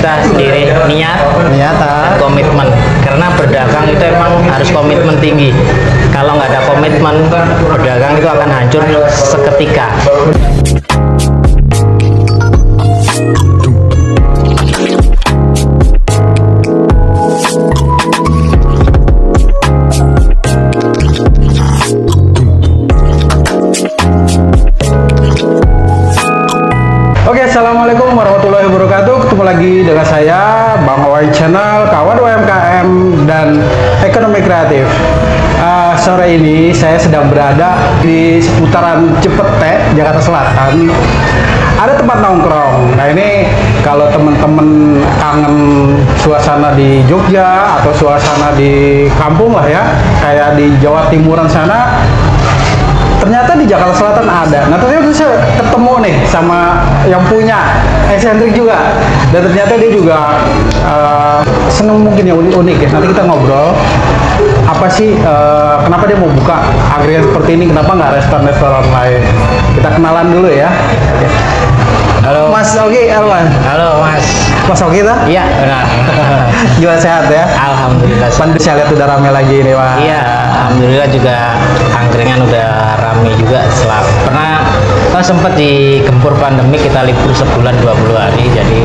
kita sendiri niat dan komitmen. Karena berdagang itu emang harus komitmen tinggi. Kalau nggak ada komitmen, berdagang itu akan hancur seketika. Oke, assalamualaikum warahmatullahi wabarakatuh. Ketemu lagi dengan saya, Bang Owen Channel, kawan UMKM dan ekonomi kreatif. Sore ini saya sedang berada di seputaran Cipete, Jakarta Selatan. Ada tempat nongkrong. Nah ini kalau teman-teman kangen suasana di Jogja atau suasana di kampung lah ya, kayak di Jawa Timuran sana. Ternyata di Jakarta Selatan ada. Nah ternyata saya ketemu nih sama yang punya, eksentrik juga. Dan ternyata dia juga seneng mungkin yang unik-unik ya. Nanti kita ngobrol. Apa sih, kenapa dia mau buka angkringan seperti ini? Kenapa nggak restoran-restoran lain? Kita kenalan dulu ya. Oke. Halo Mas Ogi, halo Mas. Mas Ogi tuh? Iya benar. Juga sehat ya? Alhamdulillah. Pantes saya lihat udah rame lagi nih Pak. Iya, alhamdulillah juga angkringan udah rame juga. Setelah pernah sempat digempur pandemi, kita libur sebulan 20 hari, jadi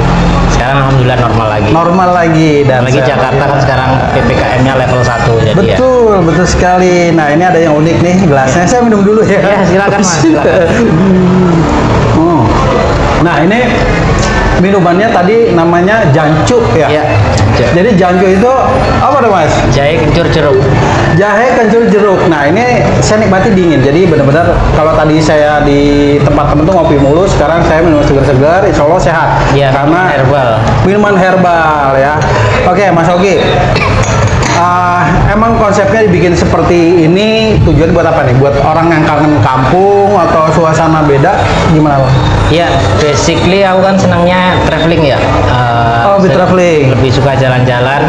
sekarang alhamdulillah normal lagi. Normal lagi dan Lagi Jakarta kan sekarang PPKM-nya level 1 jadi ya. betul sekali. Nah ini ada yang unik nih gelasnya. Saya minum dulu ya. Ya silakan Mas. Silakan. Nah ini minumannya tadi namanya jancu ya. Iya. Jadi jancu itu apa tuh Mas? Jahe kencur jeruk. Jahe kencur jeruk. Nah ini saya nikmati dingin. Jadi benar-benar kalau tadi saya di tempat temen tuh ngopi mulu, sekarang saya minum segar-segar. Insya Allah sehat. Iya. Karena herbal. Minuman herbal ya. Oke Mas Ogi. Emang konsepnya dibikin seperti ini tujuan buat apa nih? Buat orang yang kangen kampung atau suasana beda gimana Bang? Iya, basically aku kan senangnya traveling ya. Lebih traveling. Lebih suka jalan-jalan.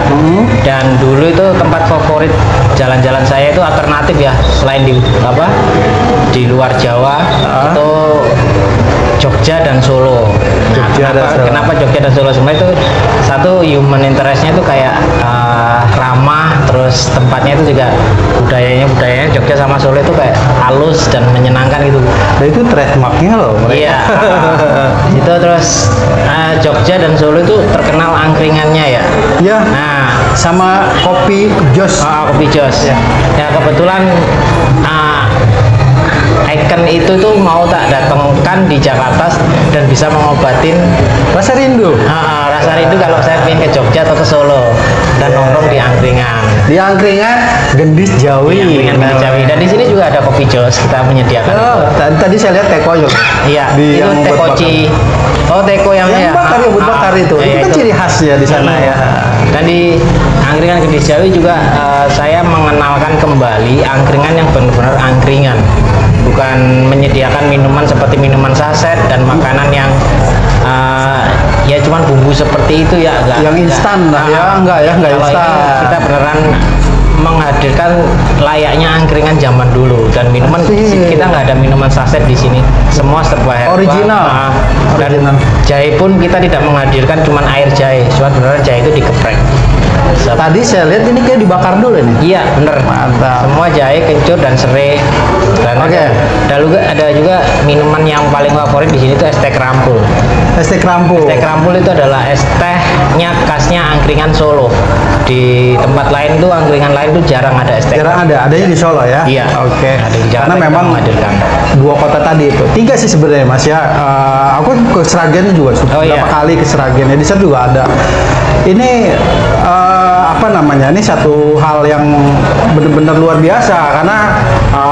Dan dulu itu tempat favorit jalan-jalan saya itu alternatif ya, selain di luar Jawa itu Jogja dan Solo. Kenapa Jogja dan Solo? Sebenarnya itu satu, human interestnya itu kayak ramah, terus tempatnya itu juga budayanya Jogja sama Solo itu kayak halus dan menyenangkan gitu. Nah itu trademarknya loh mereka. Iya. Itu terus Jogja dan Solo itu terkenal angkringannya ya. Iya. Nah, sama kopi jos. kopi jos. Ya kebetulan icon itu tuh mau tak datangkan di Jakarta dan bisa mengobatin Rasa rindu. rasa rindu kalau saya pengen ke Jogja atau ke Solo dan nongkrong di angkringan. Di angkringan Gendis Jawi. Angkringan Gendis Jawi. Dan di sini juga ada kopi jos, kita menyediakan. Tadi saya lihat teko juga. Iya. Di Itu yang buat tekoci. Oh teko yang bakar. Yang bakar ya, buat bakar itu. Iya, Itu kan ciri khasnya di sana ya. Dan di angkringan Gendis Jawi juga saya mengenalkan kembali angkringan yang benar-benar angkringan. Bukan menyediakan minuman seperti minuman saset dan makanan yang ya cuman bumbu seperti itu ya, Yang instan lah ya, enggak instan. Kita beneran menghadirkan layaknya angkringan zaman dulu, dan minuman kita nggak ada minuman saset di sini, semua serba herbal. Original. Dan jahe pun kita tidak menghadirkan cuman air jahe, cuma beneran jahe itu dikeprek. Tadi saya lihat ini kayak dibakar dulu nih. Iya bener. Mantap. Semua jahe, kencur dan serai. Dan ada juga minuman yang paling favorit di sini itu es teh kerampul. Es teh kerampul. Es teh kerampul itu adalah es tehnya khasnya angkringan Solo. Di tempat lain tuh angkringan lain tuh jarang ada es teh. Jarang ada, adanya di Solo ya. Iya. Oke. Karena memang menghadirkan dua kota tadi itu, tiga sih sebenarnya Mas ya. Aku ke Sragen juga beberapa kali ke Sragen ya, di sana juga ada. Ini apa namanya? Ini satu hal yang benar-benar luar biasa karena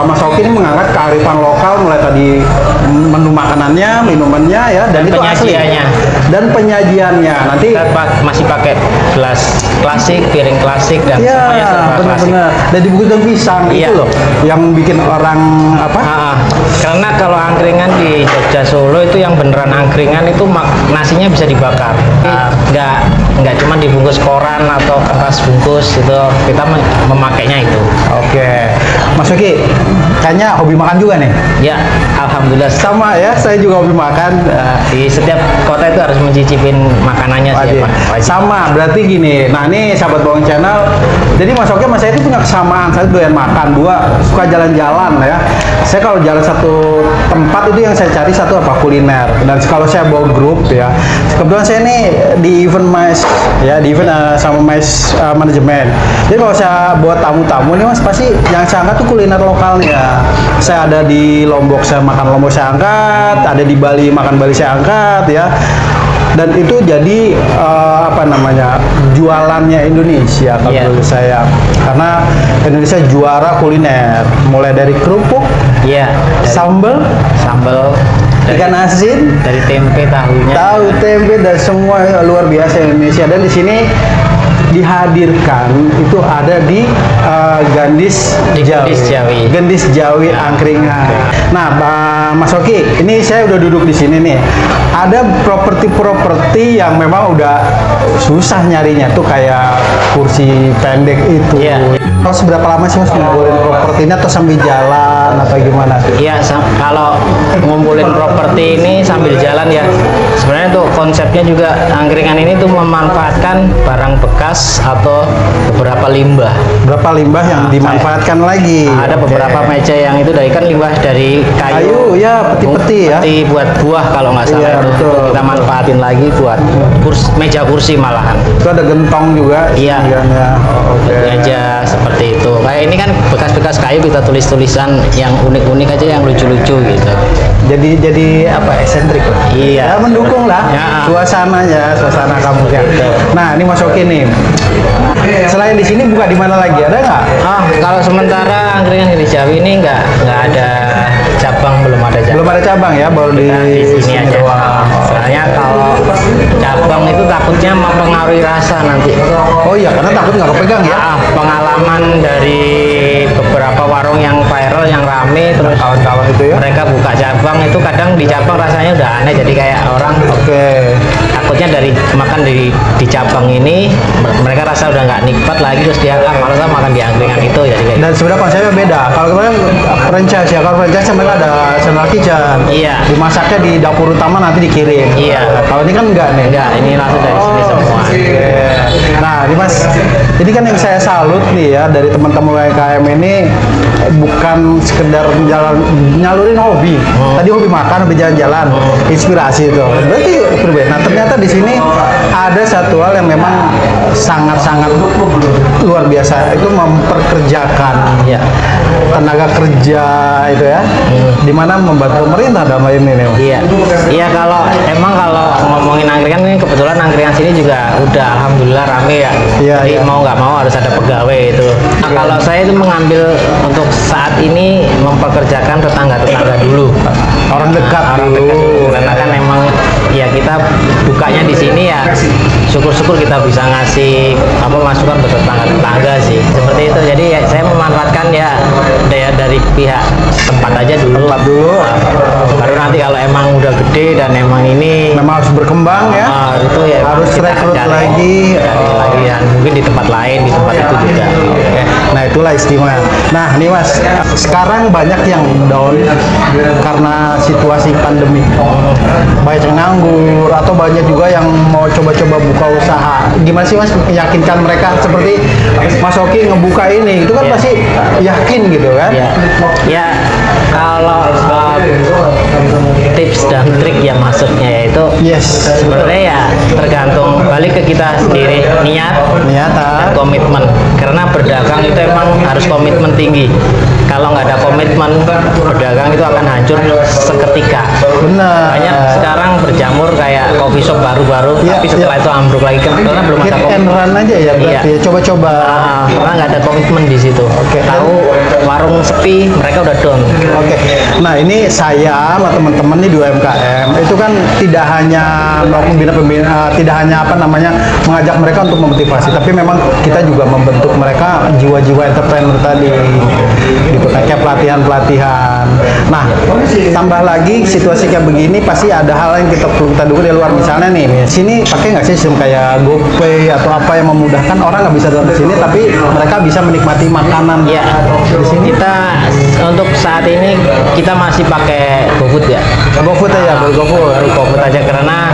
Mas Oki ini mengangkat kearifan lokal mulai tadi menu makanannya, minumannya ya, dan itu asli. Dan penyajiannya nanti masih pakai gelas klasik, piring klasik dan semuanya serba klasik. Dan dibungkus pisang itu loh yang bikin orang apa? Karena kalau angkringan di Jogja Solo itu itu yang beneran angkringan itu nasinya bisa dibakar. Nggak cuma dibungkus koran atau kertas bungkus itu, kita memakainya itu. Oke, Mas Oki, kayaknya hobi makan juga nih. Ya, alhamdulillah. Sama ya, saya juga hobi makan. Di setiap kota itu harus mencicipin makanannya sih, Pak. Wajib. Sama, berarti gini. Nah, ini sahabat Bawang Channel. Jadi Mas Oki sama saya itu punya kesamaan. Saya doyan makan, dua suka jalan-jalan ya. Saya kalau jalan satu tempat itu yang saya cari satu apa kuliner. Dan kalau saya bawa grup ya, kebetulan saya ini di event mas ya, di event sama mas manajemen. Jadi kalau saya buat tamu-tamu nih Mas, pasti yang saya angkat tuh kuliner lokalnya. Saya ada di Lombok, saya makan Lombok saya angkat, ada di Bali makan Bali saya angkat ya. Dan itu jadi apa namanya, jualannya Indonesia kalau menurut saya, karena Indonesia juara kuliner, mulai dari kerupuk, sambal, ikan asin, dari tempe, tahu tempe, dan semua luar biasa Indonesia. Dan di sini dihadirkan itu ada di Gandis Jawi. Gandis Jawi angkringan. Nah, Mas Oki, ini saya udah duduk di sini nih. Ada properti yang memang udah susah nyarinya tuh, kayak kursi pendek itu. Kalau seberapa lama sih Mas ngumpulin propertinya, atau sambil jalan atau gimana? Iya, kalau ngumpulin properti ini sambil jalan ya. Sebenarnya tuh konsepnya juga angkringan ini tuh memanfaatkan barang bekas atau beberapa limbah. Berapa limbah yang dimanfaatkan lagi? Ada beberapa meja yang itu dari kan limbah dari kayu ya, peti-peti ya. Peti buat buah kalau nggak salah itu. Betul. Kita manfaatin lagi buat meja kursi malahan. Itu ada gentong juga. Iya. Meja seperti itu. Kayak ini kan bekas-bekas kayu, kita tulis-tulisan yang unik-unik aja, yang lucu-lucu gitu. Jadi apa, eksentrik lah. Iya. Ya, mendukung lah suasananya, suasana kampusnya. Nah, ini Mas Oki nih. Selain di sini buka di mana lagi? Ada nggak? Kalau sementara angkringan Gandis Jawi ini nggak ada cabang, belum ada cabang. Belum ada cabang ya, baru di sini aja. Soalnya kalau cabang itu takutnya mempengaruhi rasa nanti. Oh iya, karena takut nggak kepegang ya. Pengalaman dari beberapa warung yang viral, yang rame, terus kawan-kawan itu ya, mereka buka cabang itu kadang di cabang rasanya udah aneh, jadi kayak orang takutnya dari makan di cabang ini mereka rasa udah nggak nikmat lagi, terus dia malah makan di angkringan itu, jadi kayak. Dan sebenarnya konsepnya beda. Kalau kemarin franchise ya, kalau franchise mereka ada central kitchen. Iya. Dimasaknya di dapur utama, nanti dikirim. Iya. Kalau ini kan enggak nih. Enggak, ini langsung dari sini semua. Nah, ini Mas, ini kan yang saya salut nih ya dari teman-teman UMKM ini, bukan sekedar nyalurin hobi. Tadi hobi makan, hobi jalan-jalan, inspirasi itu. Berarti berbeda. Nah, ternyata di sini ada satu hal yang memang sangat-sangat luar biasa, itu memperkerjakan tenaga kerja itu ya, dimana membantu pemerintah dalam hal ini nih. Iya, kalau ngomongin angkringan ini, kebetulan angkringan sini juga udah alhamdulillah rame ya. Jadi mau nggak mau harus ada pegawai itu. Nah, kalau saya itu mengambil untuk saat ini mempekerjakan tetangga-tetangga dulu, orang dekat dulu. Karena kan emang ya kita bukanya di sini ya, syukur-syukur kita bisa ngasih masukan ke tetangga-tetangga sih, seperti itu. Jadi ya, saya memanfaatkan ya dari pihak tempat aja dulu. Baru nanti kalau emang udah gede dan emang ini memang harus berkembang ya, itu ya harus rekrut lagi ya, mungkin di tempat lain, di tempat itu juga. Nah, itulah istimewa. Nah, nih Mas, sekarang banyak yang down karena situasi pandemi. Banyak yang nganggur, atau banyak juga yang mau coba-coba buka usaha. Gimana sih Mas meyakinkan mereka, seperti Mas Oki ngebuka ini, itu kan pasti yakin gitu kan? Ya, kalau tips dan trik ya maksudnya yaitu sebenarnya ya tergantung, balik ke kita sendiri, niat dan komitmen. Karena berdagang itu emang harus komitmen tinggi. Kalau nggak ada komitmen, berdagang itu akan hancur seketika. Benar. Banyak sekarang berjamur kayak coffee shop baru-baru, tapi setelah itu ambruk lagi karena belum ada komitmen. Run aja ya, berarti coba-coba. Karena nggak ada komitmen di situ. Tahu warung sepi, mereka udah down. Nah, ini saya sama teman-teman nih di UMKM itu kan tidak hanya membina, tidak hanya mengajak mereka untuk memotivasi, tapi memang kita juga membentuk mereka jiwa-jiwa entrepreneur tadi. Gitu, kayak pelatihan-pelatihan. Nah, tambah lagi situasi kayak begini pasti ada hal yang perlu kita dukung dari luar. Misalnya nih, sini pakai nggak sih sistem kayak GoPay atau apa yang memudahkan orang nggak bisa datang ke sini, tapi mereka bisa menikmati makanan. Ya, di sini. kita untuk saat ini kita masih pakai GoFood ya. GoFood aja, GoFood aja karena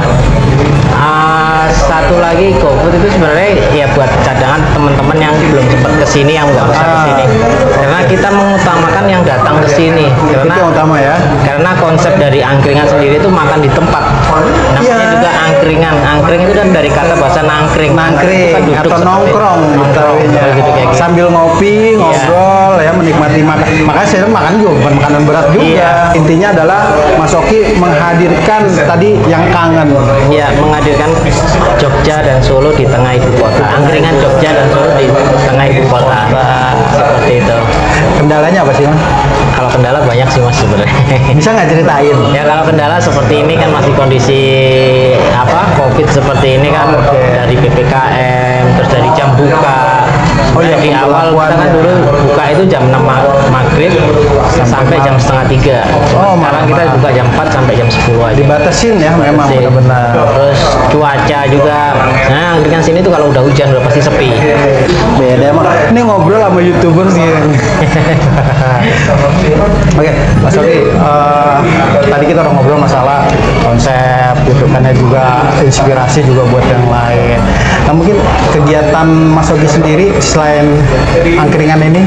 satu lagi GoFood itu sebenarnya ya buat cadangan teman-teman yang belum sempat kesini, yang nggak bisa kesini. Karena kita mengutamakan yang datang ke sini. Itu yang utama ya. Karena konsep dari angkringan sendiri itu makan di tempat. Namanya juga angkringan. Angkring itu kan dari kata bahasa nangkring. Nangkring Kan duduk atau seperti nongkrong gitu, kayak gitu. Sambil ngopi, ngobrol ya, menikmati makan. Makanya saya makan juga bukan makanan berat juga. Iya. Intinya adalah Mas Oki menghadirkan tadi yang kangen. Ya, menghadirkan Jogja dan Solo di tengah ibu kota. Angkringan Jogja dan Solo di tengah ibu kota. Seperti itu. Kendalanya apa sih, Mas? Kalau kendala banyak sih Mas sebenarnya. Bisa nggak ceritain? Ya kalau kendala seperti ini kan masih kondisi COVID seperti ini kan, dari PPKM, terus dari jam buka. Oh iya, di awal kita kan dulu buka itu jam 6 maghrib sampai jam setengah 3. Oh, sekarang kita buka jam 4 sampai jam 10 aja. Dibatasin ya, memang benar-benar. Terus cuaca juga. Nah, angkringan sini tuh kalau udah hujan udah pasti sepi. Beda emang. Ini ngobrol sama YouTuber sih. Oke, Mas Oki, tadi kita udah ngobrol masalah konsep gitu kan ya, juga inspirasi juga buat yang lain. Nah, mungkin kegiatan Mas Oki sendiri selain angkringan ini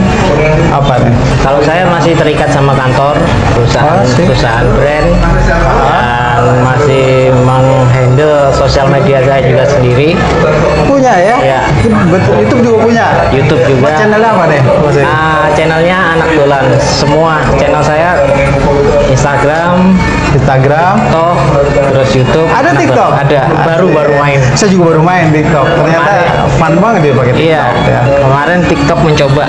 apa nih? Kalau saya masih terikat sama kantor, perusahaan brand, dan masih menghandle sosial media saya juga sendiri. Punya ya? Ya. YouTube juga punya? YouTube juga. Channelnya apa deh? Channelnya Anak Dolan. Semua channel saya Instagram, toh, terus YouTube. Ada TikTok? Ada. Baru main. Saya juga baru main TikTok. Ternyata fun banget dia pakai TikTok. Iya. Ya. Kemarin TikTok mencoba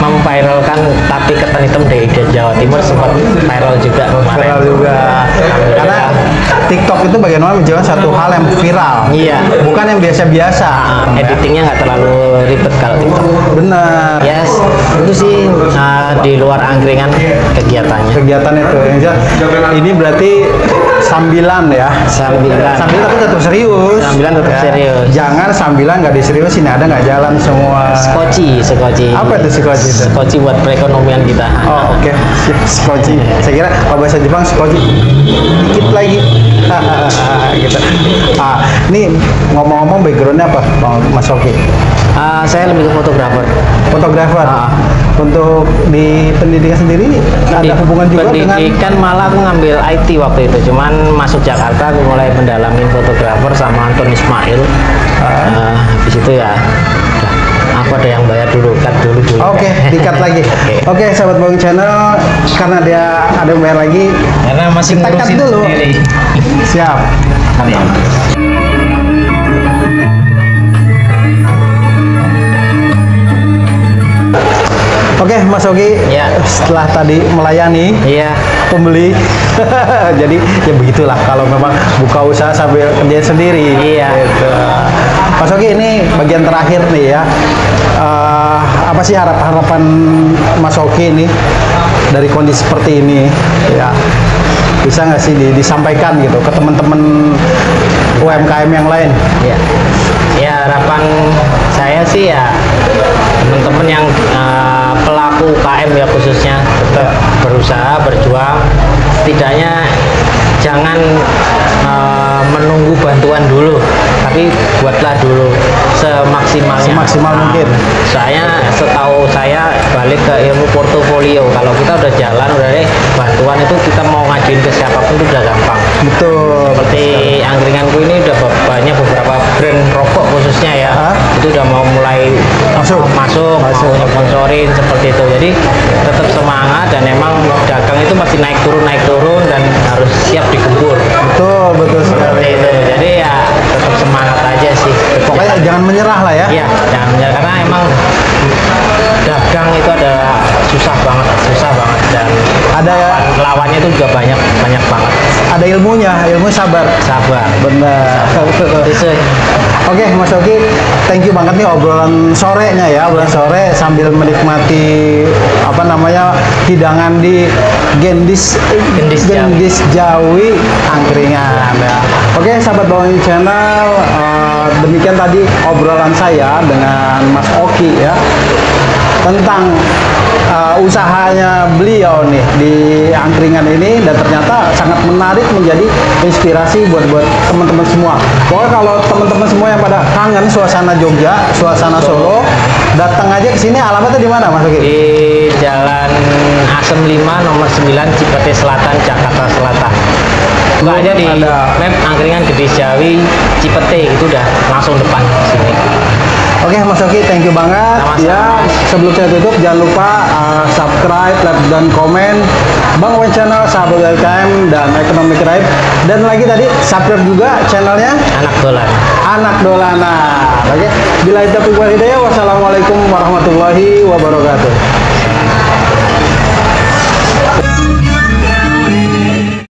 memviralkan tapi ketan hitam dari Jawa Timur, sempat viral juga kemarin. Viral juga. Karena TikTok itu bagaimana menjadi satu hal yang viral. Iya. Bukan yang biasa-biasa. Editingnya nggak terlalu ribet kalau TikTok. Benar. Yes, itu sih di luar angkringan kegiatannya. Kegiatan itu. Ini berarti sambilan ya. Sambilan tapi tetap serius. Sambilan tetap serius. Jangan sambilan nggak diseriusin, ada nggak jalan semua. Skoci. Apa itu skoci itu? Skoci buat perekonomian kita. Oh, oke. Skoci. Saya kira kalau bahasa Jepang skoci dikit lagi. Gitu. Ini ngomong-ngomong backgroundnya apa, Mas Oki? Saya lebih ke fotografer. Fotografer. Untuk di pendidikan sendiri ada hubungan juga dengan pendidikan, malah aku ngambil IT waktu itu. Cuman masuk Jakarta aku mulai mendalamin fotografer sama Anton Ismail. Habis itu ya aku ada yang bayar dulu, cut dulu. Oke, di-cut lagi. Oke, sahabat Bawang Channel, karena dia ada yang bayar lagi, karena masih kita cut dulu. Siap. Oke, Mas Oki, ya. Setelah tadi melayani pembeli, jadi ya begitulah kalau memang buka usaha sambil kerja sendiri. Iya. Gitu. Mas Oki, ini bagian terakhir nih ya. Apa sih harapan Mas Oki ini dari kondisi seperti ini? Ya, bisa nggak sih disampaikan gitu ke teman-teman UMKM yang lain? Ya. Ya, harapan saya sih ya teman-teman yang pelaku UKM ya khususnya tetap berusaha, berjuang. Setidaknya jangan menunggu bantuan dulu, tapi buatlah dulu semaksimal mungkin. Saya setahu saya balik ke ilmu portofolio. Kalau kita udah jalan, udah bantuan itu kita mau ngajuin ke siapapun itu udah gampang. Betul. Seperti angkringanku ini udah banyak beberapa brand rokok khususnya ya. Itu udah mau mulai masuk mau sponsorin seperti itu. Jadi tetap semangat, dan emang dagang itu masih naik turun dan harus siap digempur. Betul sekali. Itu. Jadi ya tetap semangat aja sih. Pokoknya jangan menyerah lah ya. Iya, jangan menyerah, karena emang dagang itu adalah susah banget, dan ada lawannya itu juga banyak banget. ada ilmunya, ilmu sabar. Sabar. Benar. Bisa. Oke, Mas Oki, thank you banget nih obrolan sorenya ya, obrolan sore sambil menikmati apa namanya hidangan di Gendis Jawi Angkringan ya. Oke, sahabat Bawang Channel, demikian tadi obrolan saya dengan Mas Oki ya tentang usahanya beliau nih di angkringan ini, dan ternyata sangat menarik, menjadi inspirasi buat teman-teman semua. Pokoknya kalau teman-teman semua yang pada kangen suasana Jogja, suasana Solo, datang aja ke sini. Alamatnya di mana, Mas Oki? Di Jalan Asem 5 nomor 9 Cipete Selatan, Jakarta Selatan. Buka aja di map angkringan Gendis Jawi Cipete, itu udah langsung depan sini. Oke, Mas Oki, thank you banget. Sama-sama. Ya, sebelum saya tutup, jangan lupa subscribe, like, dan komen Bang Wen Channel, sahabat UMKM dan Ekonomi Kreatif. Dan lagi tadi subscribe juga channelnya Anak Dolan. Anak Dolana. Oke, bila itu hidayah. Wassalamualaikum warahmatullahi wabarakatuh.